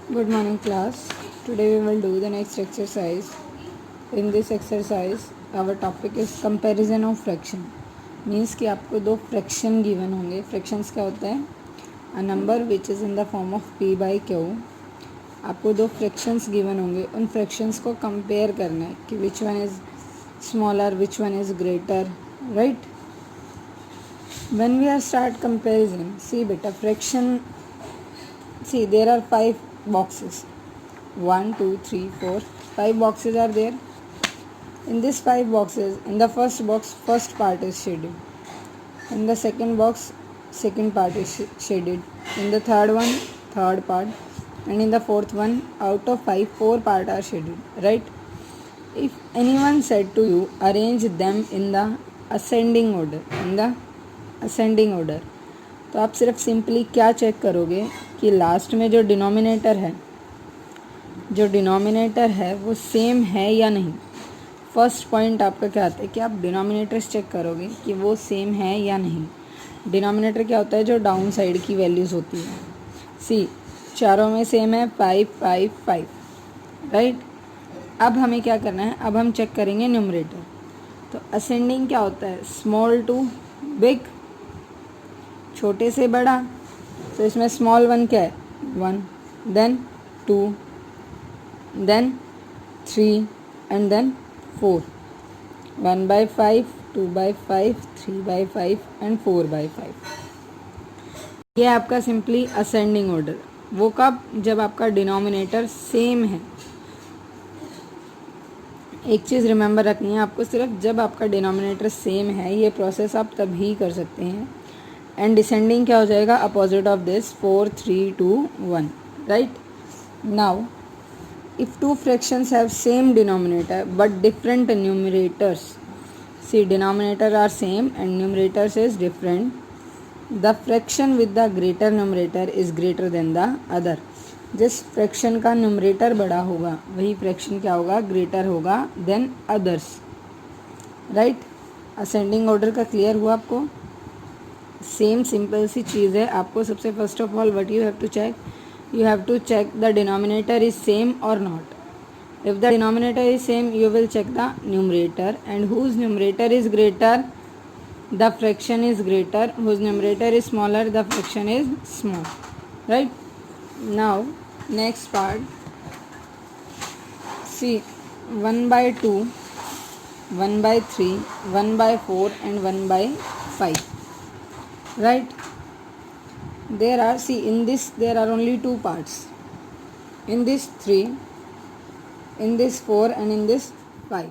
Good morning class. Today we will do the next exercise. In this exercise our topic is comparison of fraction. Means कि आपको दो fraction given होंगे. Fractions क्या होता है? A number which is in the form of p by q. आपको दो fractions given होंगे. उन fractions को compare करना है कि which one is smaller, which one is greater, right? When we are start comparison, see beta fraction. See there are 5 boxes. 1 2 3 4 5 boxes are there. In this 5 boxes, in the first box first part is shaded, in the second box second part is shaded, in the third one third part, and in the fourth one out of 5 4 part are shaded, right? If anyone said to you arrange them in the ascending order, in the ascending order, तो आप सिर्फ simply क्या check करोगे कि last में जो denominator है वो सेम है या नहीं. फर्स्ट पॉइंट आपका क्या आता है कि आप डिनोमिनेटर्स चेक करोगे कि वो सेम है या नहीं. डिनोमिनेटर क्या होता है? जो डाउन साइड की वैल्यूज़ होती है. सी चारों में सेम है 5 5 5, राइट. अब हमें क्या करना है? अब हम चेक करेंगे न्यूमरेटर. तो असेंडिंग क्या होता है? स्मॉल टू बिग, छोटे से बड़ा. तो इसमें स्मॉल वन क्या है? 1, then 2, then 3 and then 4. 1 by 5, 2 by 5, 3 by 5 and 4 by 5. ये आपका सिंपली असेंडिंग ऑर्डर. वो कब? जब आपका डिनोमिनेटर सेम है. एक चीज़ रिमेंबर रखनी है आपको, सिर्फ जब आपका डिनोमिनेटर सेम है ये प्रोसेस आप तभी कर सकते हैं. एंड डिसेंडिंग क्या हो जाएगा? Opposite of this 4 3 2 1, right. Now if two fractions have same denominator but different numerators, see denominator are same and numerators is different, the fraction with the greater numerator is greater than the other. जिस fraction का numerator बड़ा होगा वही fraction क्या होगा? Greater होगा then others, right. Ascending order का clear हुआ आपको? सेम सिंपल सी चीज़ है. आपको सबसे first of all what you have to check, you have to check the denominator is same or not. If the denominator is same, you will check the numerator, and whose numerator is greater, the fraction is greater. Whose numerator is smaller, the fraction is small, right? Now next part, see 1 by 2, 1 by 3, 1 by 4 and 1 by 5, right? There are, see in this there are only two parts, in this 3, in this 4 and in this 5.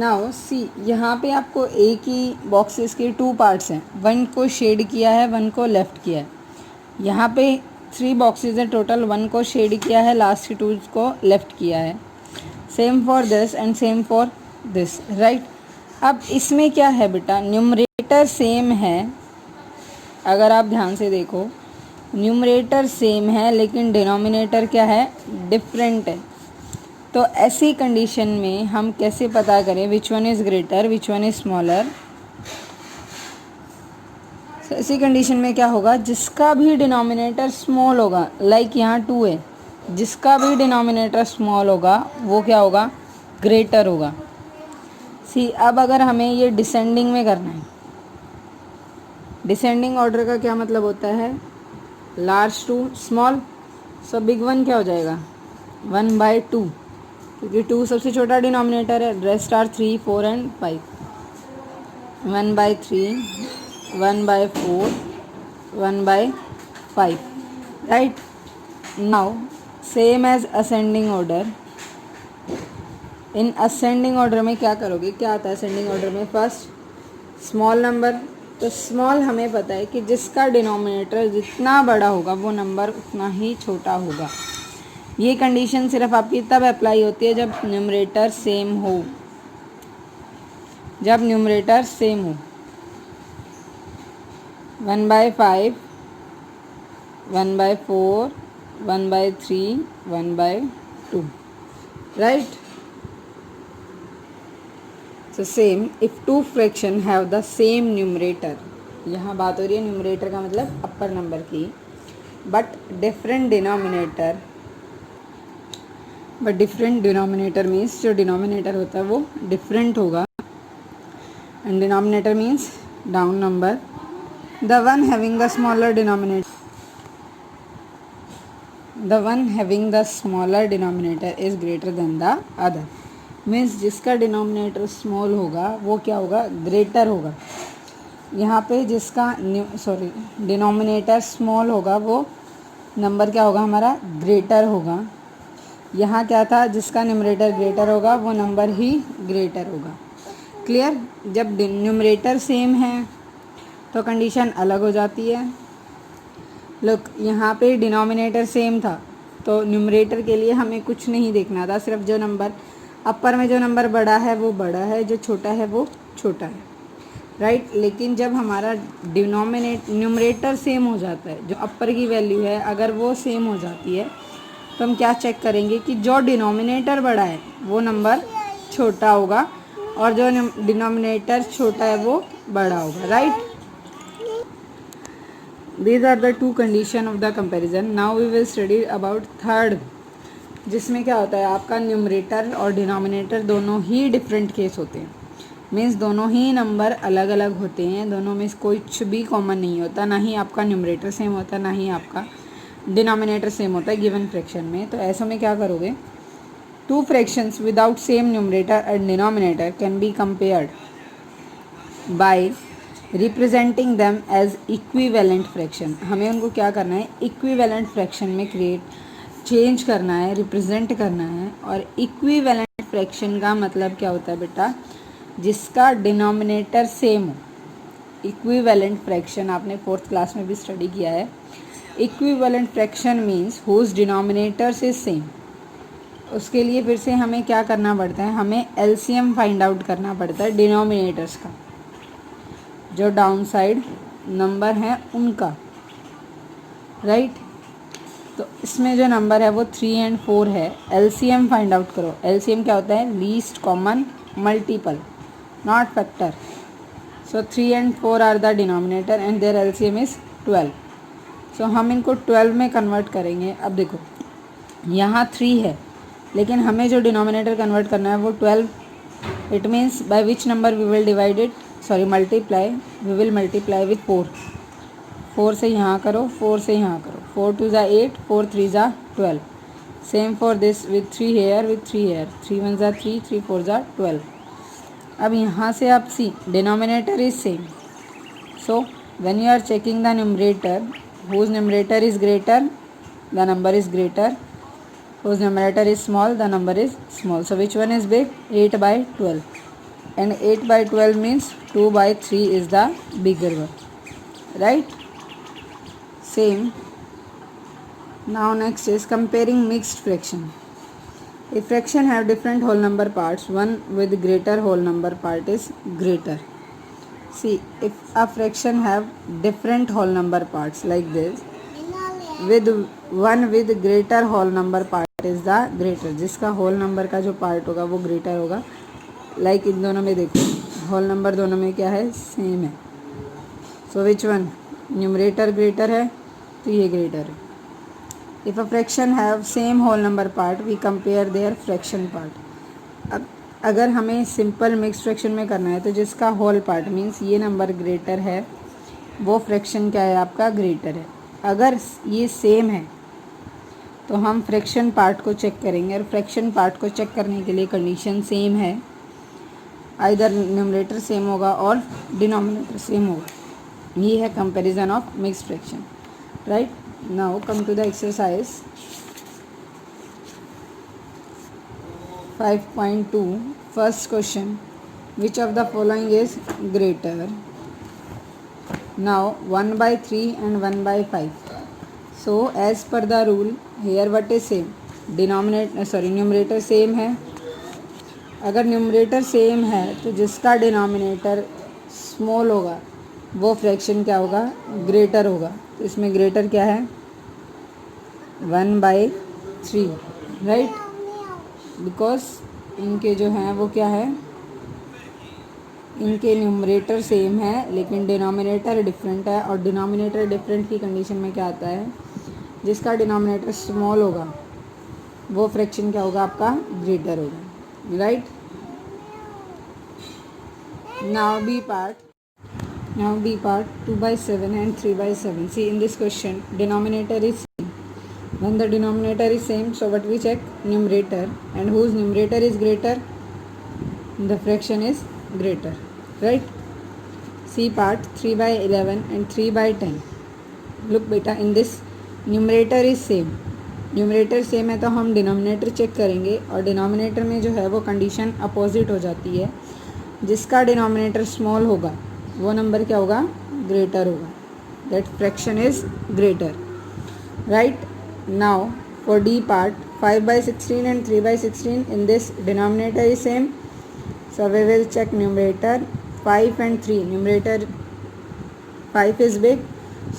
Now see यहाँ पे आपको एक ही boxes के two parts हैं. One को shade किया है, one को लेफ्ट किया है. यहाँ पे 3 बॉक्सेस है टोटल. वन को शेड किया है, लास्ट के 2 को लेफ्ट किया है. Same for this and same for this, right. अब इसमें क्या है बेटा? न्यूमरेटर सेम है. अगर आप ध्यान से देखो न्यूमरेटर सेम है लेकिन डिनोमिनेटर क्या है? डिफरेंट है. तो ऐसी कंडीशन में हम कैसे पता करें विच one is greater, which one is smaller? ऐसी कंडीशन में क्या होगा? जिसका भी डिनोमिनेटर स्मॉल होगा, लाइक यहाँ 2 है, जिसका भी डिनोमिनेटर स्मॉल होगा वो क्या होगा? ग्रेटर होगा. सी अब अगर हमें ये डिसेंडिंग में करना है, डिसेंडिंग ऑर्डर का क्या मतलब होता है? Large to small. So big one क्या हो जाएगा? 1 by 2, क्योंकि 2 सबसे छोटा डिनोमिनेटर है. Rest are 3 4 and 5. 1 by 3, 1 by 4, 1 by 5, right. Now same as ascending order. In ascending order में क्या करोगे? क्या आता है असेंडिंग ऑर्डर में? First small number. तो स्मॉल हमें पता है कि जिसका डिनोमिनेटर जितना बड़ा होगा वो नंबर उतना ही छोटा होगा. ये कंडीशन सिर्फ आपकी तब अप्लाई होती है जब न्यूमरेटर सेम हो. जब न्यूमरेटर सेम हो. 1 by 5, 1 by 4, 1 by 3, 1 by 2, right? So same if two fraction have the same numerator. यहाँ बात हो रही है न्यूमरेटर का मतलब अपर नंबर की. बट डिफरेंट डिनोमिनेटर मीन्स जो डिनोमिनेटर होता है वो डिफरेंट होगा, and denominator means down number, the one having the smaller denominator is greater than the other, means जिसका डिनोमिनेटर स्मॉल होगा वो क्या होगा, ग्रेटर होगा। यहाँ पे जिसका डिनोमिनेटर स्मॉल होगा वो नंबर क्या होगा हमारा, ग्रेटर होगा। यहाँ क्या था, जिसका न्यूमरेटर ग्रेटर होगा वो नंबर ही ग्रेटर होगा। क्लियर? जब न्यूमरेटर सेम है तो कंडीशन अलग हो जाती है। लुक, यहाँ पे डिनोमिनेटर सेम था तो न्यूमरेटर के लिए हमें कुछ नहीं देखना था, सिर्फ जो नंबर अपर में जो नंबर बड़ा है वो बड़ा है, जो छोटा है वो छोटा है, राइट। लेकिन जब हमारा न्यूमरेटर सेम हो जाता है, जो अपर की वैल्यू है अगर वो सेम हो जाती है तो हम क्या चेक करेंगे कि जो डिनोमिनेटर बड़ा है वो नंबर छोटा होगा और जो डिनोमिनेटर छोटा है वो बड़ा होगा, right. These are the two condition of the comparison. Now we will study about third, जिसमें क्या होता है, आपका न्यूमरेटर और डिनोमिनेटर दोनों ही डिफरेंट केस होते हैं, मीन्स दोनों ही नंबर अलग अलग होते हैं, दोनों में कुछ भी कॉमन नहीं होता, ना ही आपका न्यूमरेटर सेम होता है ना ही आपका डिनोमिनेटर सेम होता है गिवन फ्रैक्शन में। तो ऐसे में क्या करोगे, two fractions without same numerator and denominator can be compared by representing them as equivalent fraction. हमें उनको क्या करना है, इक्विवेलेंट फ्रैक्शन में चेंज करना है, रिप्रेजेंट करना है। और इक्विवेलेंट फ्रैक्शन का मतलब क्या होता है बेटा, जिसका डिनोमिनेटर सेम हो। इक्विवेलेंट फ्रैक्शन आपने 4th क्लास में भी स्टडी किया है। Equivalent fraction means whose denominators is same. उसके लिए फिर से हमें क्या करना पड़ता है, हमें एलसीएम फाइंड आउट करना पड़ता है डिनोमिनेटर्स का, जो डाउन साइड नंबर हैं उनका, राइट। तो इसमें जो नंबर है वो 3 and 4 है। एलसीएम फाइंड आउट करो। एलसीएम क्या होता है, least common multiple, not factor. So 3 and 4 are the denominator and their LCM is 12। So हम इनको 12 में कन्वर्ट करेंगे। अब देखो यहाँ 3 है लेकिन हमें जो डिनोमिनेटर कन्वर्ट करना है वो 12। It means by which number we will divide it, we will multiply with 4। 4 से यहाँ करो, 4 से यहाँ करो, 4 2 ज़ा 8, 4 3 ज़ा 12। Same for this with 3 here, with 3 here, 3 1 ज़ा 3, 3 4 ज़ा 12। अब यहाँ से आप see denominator is same, so when you are checking the numerator, whose numerator is greater, the number is greater, whose numerator is small, the number is small. So which one is big, 8 by 12, and 8 by 12 means 2 by 3 is the bigger one, right? Same. Now next is comparing mixed fraction. If fraction have different whole number parts, one with greater whole number part is greater. See, if a fraction have different whole number parts like this, with one with greater whole number part is the greater, जिसका whole number का जो part होगा वो greater होगा। like इन दोनों में देखो whole number दोनों में क्या है, same है। so which one, numerator greater है तो ये greater है। if a fraction have same whole number part, we compare their fraction part। अब अगर हमें सिंपल मिक्स फ्रैक्शन में करना है तो जिसका होल पार्ट मीन्स ये नंबर ग्रेटर है वो फ्रैक्शन क्या है आपका, ग्रेटर है। अगर ये सेम है तो हम फ्रैक्शन पार्ट को चेक करेंगे, और फ्रैक्शन पार्ट को चेक करने के लिए कंडीशन सेम है, आइदर न्यूमरेटर सेम होगा और डिनोमिनेटर सेम होगा। ये है comparison of mix fraction, right. Now come to the exercise 5.2. First question, which of the following is greater? Now 1 by 3 and 1 by 5. So as per the rule here what is same, numerator same है। अगर numerator same है तो जिसका denominator small होगा वो fraction क्या होगा, greater होगा। तो इसमें ग्रेटर क्या है, 1 by 3, राइट। बिकॉज इनके जो हैं वो क्या है, इनके न्यूमरेटर सेम है लेकिन डिनोमिनेटर डिफरेंट है, और डिनोमिनेटर डिफरेंट की कंडीशन में क्या आता है, जिसका डिनोमिनेटर स्मॉल होगा वो फ्रैक्शन क्या होगा आपका, ग्रेटर होगा, right. Now B part 2/7 and 3/7. See, in this question denominator is same. When the denominator is same, so what we check, numerator, and whose numerator is greater, the fraction is greater, right. C part 3/11 and 3/10. Look beta, in this numerator is same. Numerator same है तो हम denominator check करेंगे और denominator में जो है वो condition opposite हो जाती है। जिसका डिनोमिनेटर स्मॉल होगा वो नंबर क्या होगा, ग्रेटर होगा, that fraction is greater, right. Now for D part 5/16 and 3/16, in this denominator is same, so we will check numerator 5 and 3. Numerator 5 is big,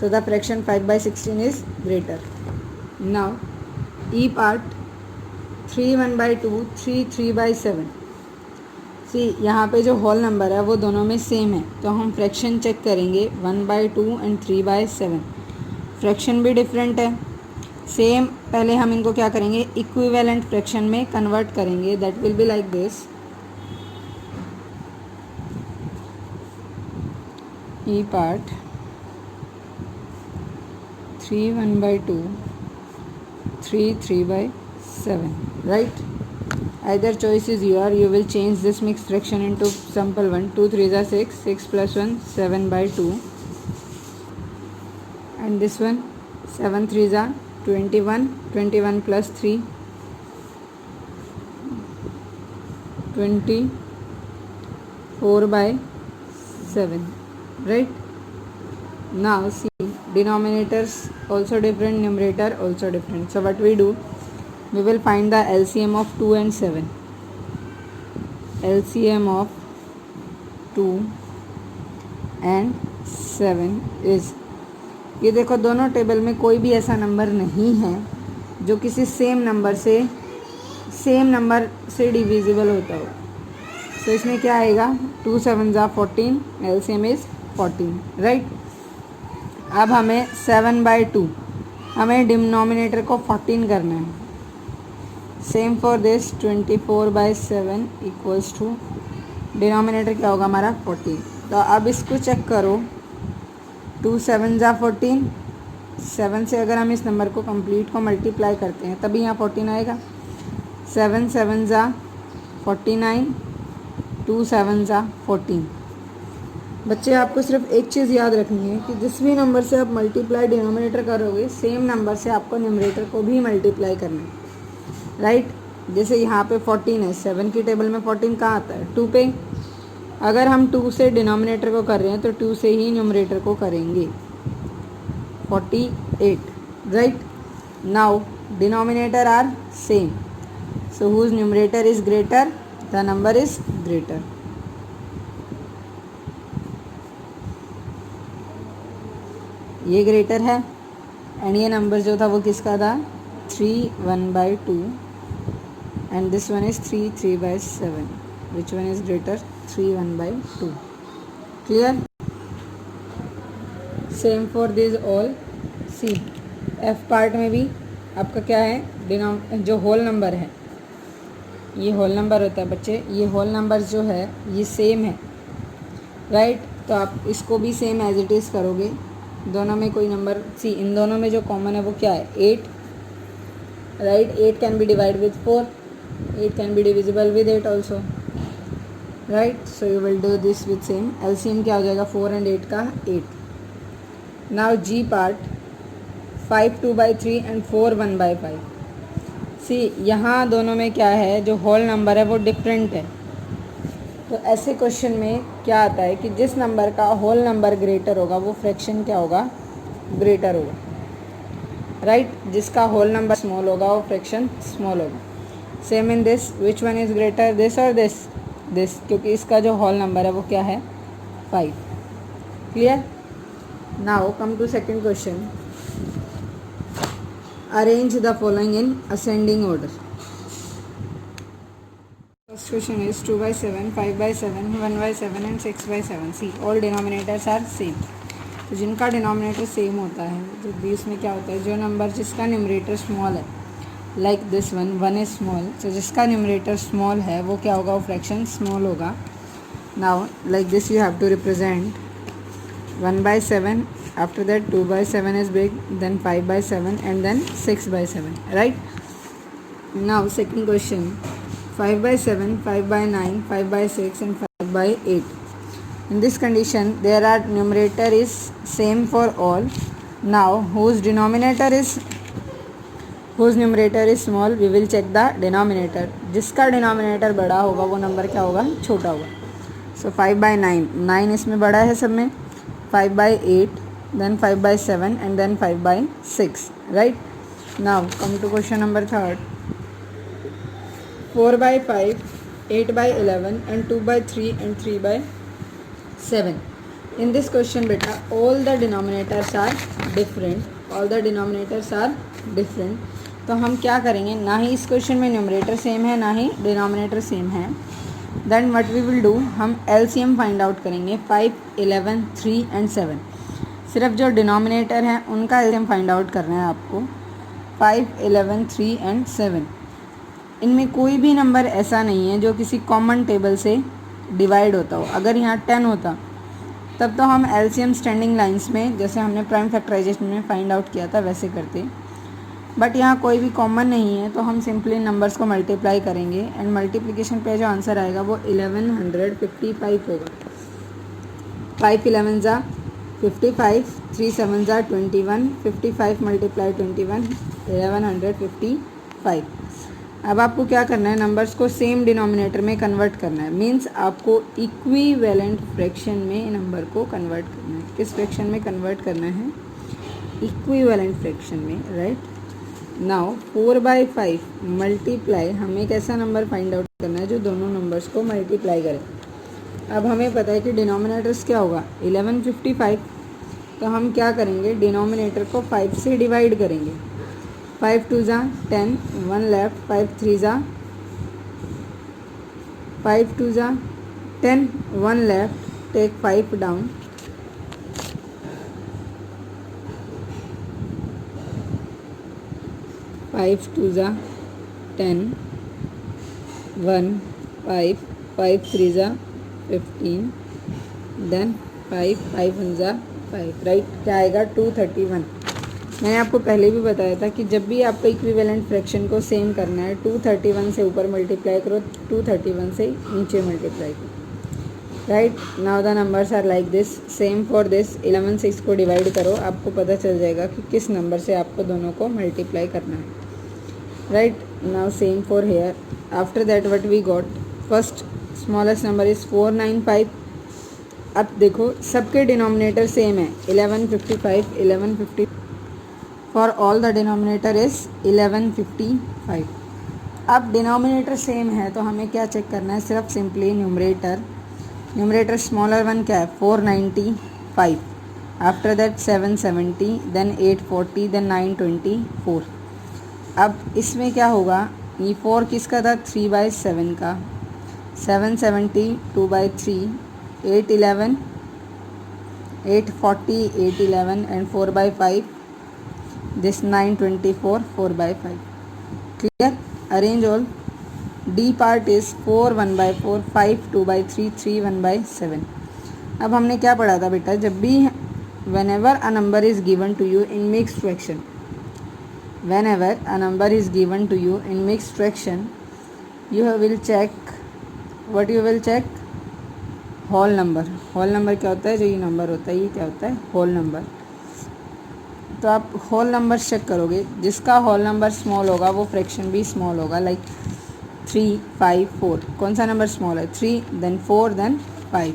so the fraction 5/16 is greater. Now E part 3/1/2, 3/3/7. सी यहाँ पे जो whole number है वो दोनों में same है तो हम फ्रैक्शन चेक करेंगे 1/2 and 3/7. फ्रैक्शन भी डिफरेंट है, सेम। पहले हम इनको क्या करेंगे, इक्विवेलेंट फ्रैक्शन में कन्वर्ट करेंगे, that will be like this. E part 3/1/2, 3/3/7, right. Either choice is yours. You will change this mixed fraction into simple one. 2 3s are 6, 6 plus 1 7/2, and this one 7 3s are 21, 21 plus 3 24/7, right. Now see, denominators also different, numerator also different, so what we do, we will find the LCM of 2 and 7. LCM of 2 and 7 is, ये देखो दोनों table में कोई भी ऐसा number नहीं है जो किसी सेम नंबर से डिविजिबल होता हो। तो इसमें क्या आएगा, 2 7s are 14, LCM is 14, right. अब हमें 7/2, हमें डिनोमिनेटर को 14 करना है। Same for this 24/7 equals to denominator क्या होगा हमारा 14। तो अब इसको चेक करो, 2 7s are 14, 7 से अगर हम इस नंबर को कंप्लीट को मल्टीप्लाई करते हैं तभी यहाँ 14 आएगा। 7 7s are 49, 2 7s are 14। बच्चे आपको सिर्फ एक चीज़ याद रखनी है कि जिस भी नंबर से आप मल्टीप्लाई डिनोमिनेटर करोगे सेम नंबर से आपको न्यूमरेटर को भी मल्टीप्लाई करना है, राइट। जैसे यहाँ पे 14 है, 7 की टेबल में 14 कहाँ आता है, 2 पे। अगर हम 2 से डिनोमिनेटर को कर रहे हैं तो 2 से ही न्यूमरेटर को करेंगे, 48, right. Now denominator are same, so whose numerator is greater, the number is greater. ये ग्रेटर है एंड ये नंबर जो था वो किसका था, 3/1/2, and this one is 3/3/7. Which one is greater, 3/1/2, clear. Same for this all. C F part में भी आपका क्या है, जो होल नंबर है, ये होल नंबर होता है बच्चे, ये होल नंबर जो है ये सेम है, राइट। तो आप इसको भी सेम एज इट इज़ करोगे, दोनों में कोई नंबर, सी इन दोनों में जो कॉमन है वो क्या है, 8, right. 8 can be divide with 4, 8 can be divisible with 8 also, right. So you will do this with same, LCM क्या हो जाएगा 4 and 8 का 8. Now G part 5 2/3 and 4 1/5. See यहाँ दोनों में क्या है, जो होल नंबर है वो डिफरेंट है। तो ऐसे क्वेश्चन में क्या आता है कि जिस नंबर का होल नंबर ग्रेटर होगा वो फ्रैक्शन क्या होगा, ग्रेटर होगा, राइट। जिसका होल नंबर स्मॉल होगा वो फ्रैक्शन स्मॉल होगा। Same in this, which one is greater, this और दिस, क्योंकि इसका जो होल नंबर है वो क्या है, 5, clear. Now come to second question, arrange the following in ascending order. First question is 2/7, 5/7, 1/7 and 6/7. See all denominators are same. तो जिनका डिनोमिनेटर सेम होता है, जब भी इसमें क्या होता है, जो नंबर जिसका न्यूमरेटर स्मॉल है, like this one is small, तो जिसका न्यूमरेटर स्मॉल है वो क्या होगा, वो फ्रैक्शन स्मॉल होगा. Now like this you have to represent 1/7, after that 2/7 is big, then 5/7 and then 6/7, right? Now second question, 5/7, 5/9, 5/6 and 5/8. In this condition there are numerator is same for all. Now whose numerator is small, we will check the denominator. जिसका denominator बड़ा होगा वो number क्या होगा, छोटा होगा. So 5/9, 9 इसमें बड़ा है सब में, 5/8, then 5/7 and then 5/6, right? Now come to question number 3rd. 4/5, 8/11 and 2/3 and 3/7. In this question beta, all the denominators are different. तो हम क्या करेंगे, ना ही इस क्वेश्चन में न्यूमरेटर सेम है ना ही डिनोमिनेटर सेम है. Then what we will do, हम एलसीएम फाइंड आउट करेंगे 5, 11, 3 and 7. सिर्फ जो डिनोमिनेटर हैं उनका एलसीएम फाइंड आउट करना है आपको. 5, 11, 3 and 7. इनमें कोई भी नंबर ऐसा नहीं है जो किसी कॉमन टेबल से डिवाइड होता हो. अगर यहाँ 10 होता तब तो हम एलसीएम स्टैंडिंग लाइंस में, जैसे हमने प्राइम फैक्टराइजेशन में फाइंड आउट किया था, वैसे करते. बट यहाँ कोई भी कॉमन नहीं है तो हम सिंपली नंबर्स को मल्टीप्लाई करेंगे एंड मल्टीप्लिकेशन पे जो आंसर आएगा वो 1155 होगा. 5 11 ज़ा 55, 3 7 ज़ा 21, 55 मल्टीप्लाई 21, 1155. अब आपको क्या करना है, नंबर्स को सेम डिनोमिनेटर में कन्वर्ट करना है. मींस आपको इक्विवेलेंट फ्रैक्शन में नंबर को कन्वर्ट करना है. किस फ्रैक्शन में कन्वर्ट करना है, इक्विवेलेंट फ्रैक्शन में, राइट? नाउ 4/5 मल्टीप्लाई, हमें एक ऐसा नंबर फाइंड आउट करना है जो दोनों नंबर्स को मल्टीप्लाई करे. अब हमें पता है कि डिनोमिनेटर्स क्या होगा, 1155. तो हम क्या करेंगे, डिनोमिनेटर को 5 से डिवाइड करेंगे. 5 2 ज़ा 10, 1 लेफ्ट, 5 3 ज़ा 5 2 ज़ा 10, 1 लेफ्ट, टेक 5 डाउन. 5 2 ज़ा 10, 1 5, 5 3 ज़ा 15, देन 5 5 1 ज़ा 5, राइट? क्या आएगा, 231. मैंने आपको पहले भी बताया था कि जब भी आपको इक्विवेलेंट फ्रैक्शन को सेम करना है, 231 से ऊपर मल्टीप्लाई करो, 231 से नीचे मल्टीप्लाई करो, right? Now the numbers are like this. Same for this, 11 से इसको डिवाइड करो, आपको पता चल जाएगा कि किस नंबर से आपको दोनों को मल्टीप्लाई करना है, right? Now same for here. After that what we got, first smallest number is 495. अब देखो सबके डिनोमिनेटर सेम है, 1155, 1150. For all the denominator is 1155. अब डिनोमिनेटर सेम है तो हमें क्या चेक करना है, सिर्फ सिंपली न्यूमरेटर स्मॉलर वन क्या है, 495. After that 770, then 840, then 924. अब इसमें क्या होगा, ये 4 किसका था, 3/7 का. 770 2/3, 811, 840, 811 and 4/5. This 924, 4/5. Clear? Arrange all. D part is 4 1/4, 5 2/3, 3 1/7. अब हमने क्या पढ़ा था बेटा, जब भी whenever a number is given to you in mixed fraction, whenever a number is given to you in mixed fraction, you will check, what you will check, whole number. Whole number क्या होता है, जो ये number होता है ये क्या होता है, होल नंबर. तो आप होल नंबर चेक करोगे, जिसका होल नंबर स्मॉल होगा वो फ्रैक्शन भी स्मॉल होगा. लाइक 3 5 4, कौन सा नंबर स्मॉल है, 3, then 4, then 5.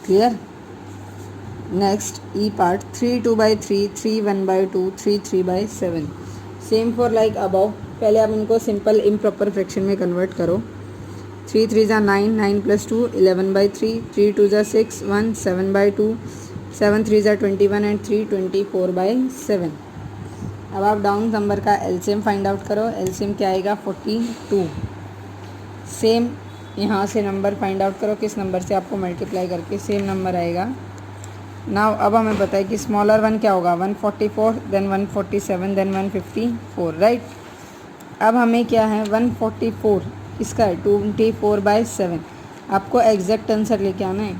Clear? Next E part, 3 2/3, 3 1/2, 3 3/7. Same for like above. पहले आप इनको सिंपल इम्प्रॉपर फ्रैक्शन में कन्वर्ट करो. 3 3 ज़ा 9, 9 + 2 11/3, 3 2 ज़ा 6 1, 7/2, 7 3 ज़ा 21 and 3 24/7. अब आप डाउन नंबर का एलसीएम फाइंड आउट करो. एलसीएम क्या आएगा, 42. सेम यहाँ से नंबर फाइंड आउट करो, किस नंबर से आपको मल्टीप्लाई करके सेम नंबर आएगा. नाउ अब हमें पता है कि स्मॉलर वन क्या होगा, 144, देन 147, देन 154, राइट। अब हमें क्या है 144 इसका है 24/7। आपको एग्जैक्ट आंसर लेके आना है।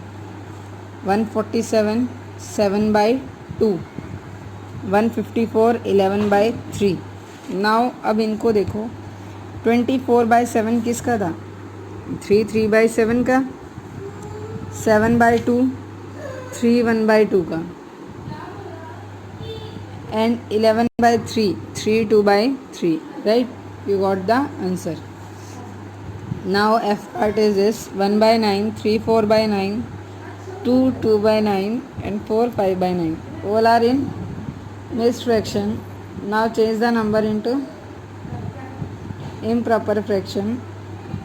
147 7/2, 154 11/3। नाउ अब इनको देखो, 24/7 किसका था, 3/7 का, 7/2 3/1/2 का, and 11/3 2/3, right. You got the answer. Now F part is this 1/9 4/9 2/9 and 5/9, all are in mixed fraction. Now change the number into improper fraction.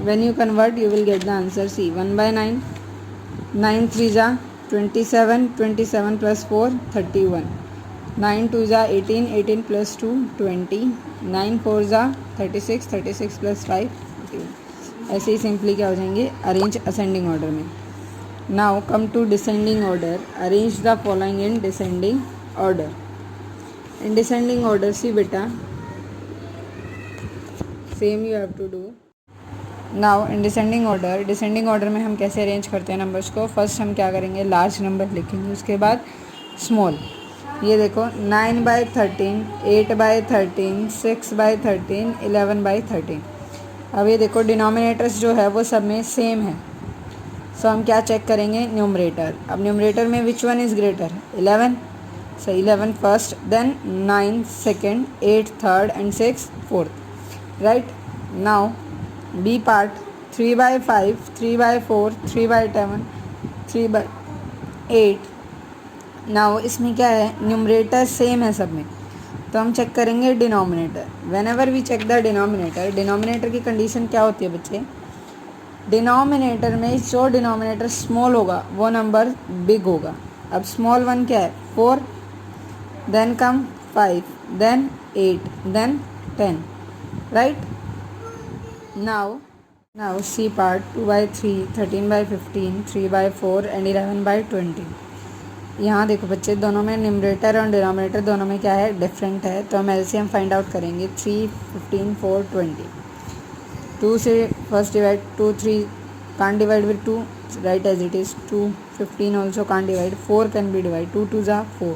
When you convert you will get the answer. See, 1/9, 9 3 जा 27, 27 plus 4 31, 9 2 जा 18, 18 plus 2 20, 9 4 जा 36, 36 plus 5 41। ऐसे ही simply क्या हो जाएंगे, arrange ascending order में। Now come to descending order, arrange the following in descending order. In descending order, see बेटा, same you have to do. Now in descending order में हम कैसे अरेंज करते हैं नंबर्स को। फर्स्ट हम क्या करेंगे, लार्ज नंबर लिखेंगे, उसके बाद स्मॉल। ये देखो 9/13, 8/13, 6/13, 11/13। अब ये देखो डिनोमिनेटर्स जो है वो सब में सेम है, सो हम क्या चेक करेंगे, न्यूमरेटर। अब न्यूमरेटर में which one is greater, 11, so 11 first, then 9 second, 8 third and 6 fourth, right. Now B part, 3/5, 3/4, 3/7, 3/8। Now इसमें क्या है, न्यूमरेटर सेम है सब में, तो हम चेक करेंगे denominator. Whenever we check the denominator, denominator की कंडीशन क्या होती है बच्चे, डिनोमिनेटर में जो डिनोमिनेटर स्मॉल होगा वो नंबर बिग होगा। अब स्मॉल वन क्या है, 4, then come 5, then 8, then 10, right. Now C part, 2/3, 13/15, 3/4 and 11/20। यहाँ देखो बच्चे, दोनों में न्यूमरेटर और डिनोमिनेटर दोनों में क्या है, डिफरेंट है, तो हम एलसीएम फाइंड आउट करेंगे। 3, 15, 4, 20। 2 से first divide, 2 3 can't divide with 2, write as it is। 2 15 also can't divide, 4 can be divided, 2 2 जा 4,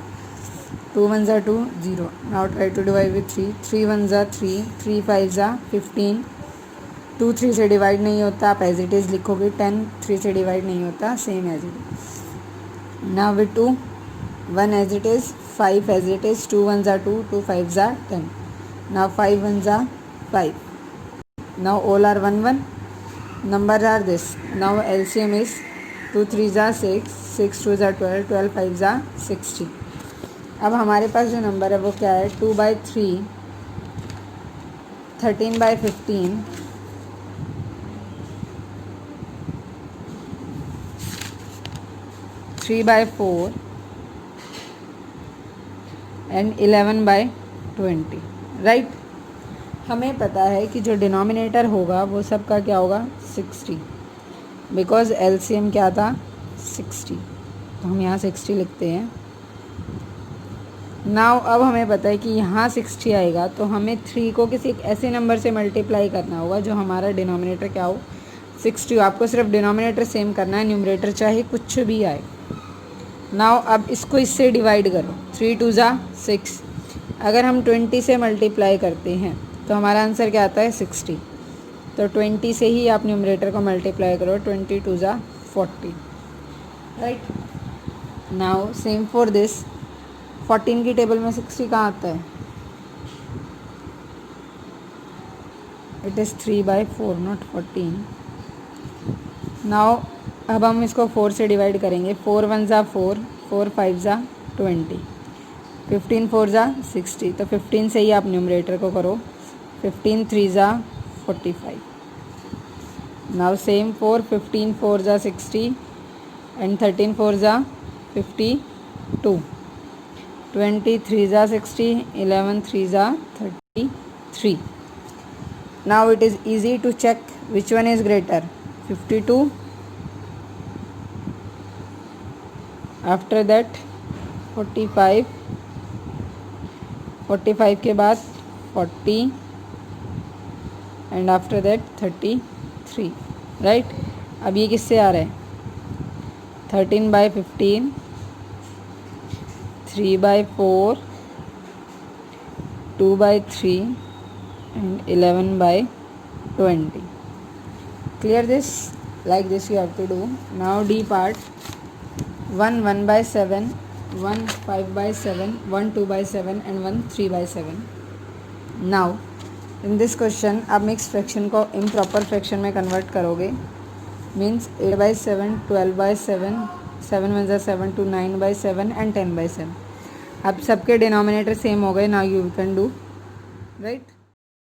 2 1 जा 2 0। now try to divide with 3, 3 1 जा 3, 3 5 जा 15, 2 3 से डिवाइड नहीं होता, आप एज इट इज़ लिखोगे। 10 3 से डिवाइड नहीं होता, same as it is. Now with 2 1 as it is, 5 as it is, 2 1 जा 2, 2 5 जा 10, नाउ 5 1 जा 5। now all are 1 1, numbers are this। now LCM is 2 3 जा 6, 6 2 जा 12, 12 5 जा 60। अब हमारे पास जो नंबर है वो क्या है, 2/3, 13/15, 3/4 एंड 11/20, राइट। हमें पता है कि जो डिनोमिनेटर होगा वो सबका क्या होगा, 60, बिकॉज एलसीएम क्या था, 60, तो हम यहाँ 60 लिखते हैं। नाउ अब हमें पता है कि यहाँ 60 आएगा, तो हमें 3 को किसी एक ऐसे नंबर से मल्टीप्लाई करना होगा जो हमारा डिनोमिनेटर क्या हो, 60 हो। आपको सिर्फ डिनोमिनेटर सेम करना है, न्यूमरेटर चाहे कुछ भी आए। नाउ अब इसको इससे डिवाइड करो, 3 2 जा 6। अगर हम 20 से मल्टीप्लाई करते हैं तो हमारा आंसर क्या आता है, 60। तो 20 से ही आप न्यूमरेटर को मल्टीप्लाई करो, 20 2 जा 40, right. Now same for this, 14 की टेबल में 60 कहाँ आता है, इट इज़ 3/4 नॉट 14। नाउ अब हम इसको 4 से डिवाइड करेंगे, 4 1 जा 4, 4 5 जा 20, 15 4 जा 60, तो 15 से ही आप न्यूमरेटर को करो, 15 3 जा 45। नाउ सेम 4, 15 4 जा 60 एंड 13 4 जा 52, 23 जा 60, 11 3 जा 33। Now it is easy to check which one is greater, 52, after that 45, 45 के बाद 40 एंड आफ्टर दैट 33, राइट। अब ये किससे आ रहा है? 13/15, 3/4, 2/3 and 11/20. Clear this? Like this you have to do. Now D part. 1 1/7, 1 5/7, 1 2/7 and 1 3/7. Now in this question आप mix fraction को improper fraction में कन्वर्ट करोगे, मीन्स 8/7, 12/7, 7 1 7 to 9/7 and 10/7. अब सबके डिनोमिनेटर सेम हो गए. Now you can do, right.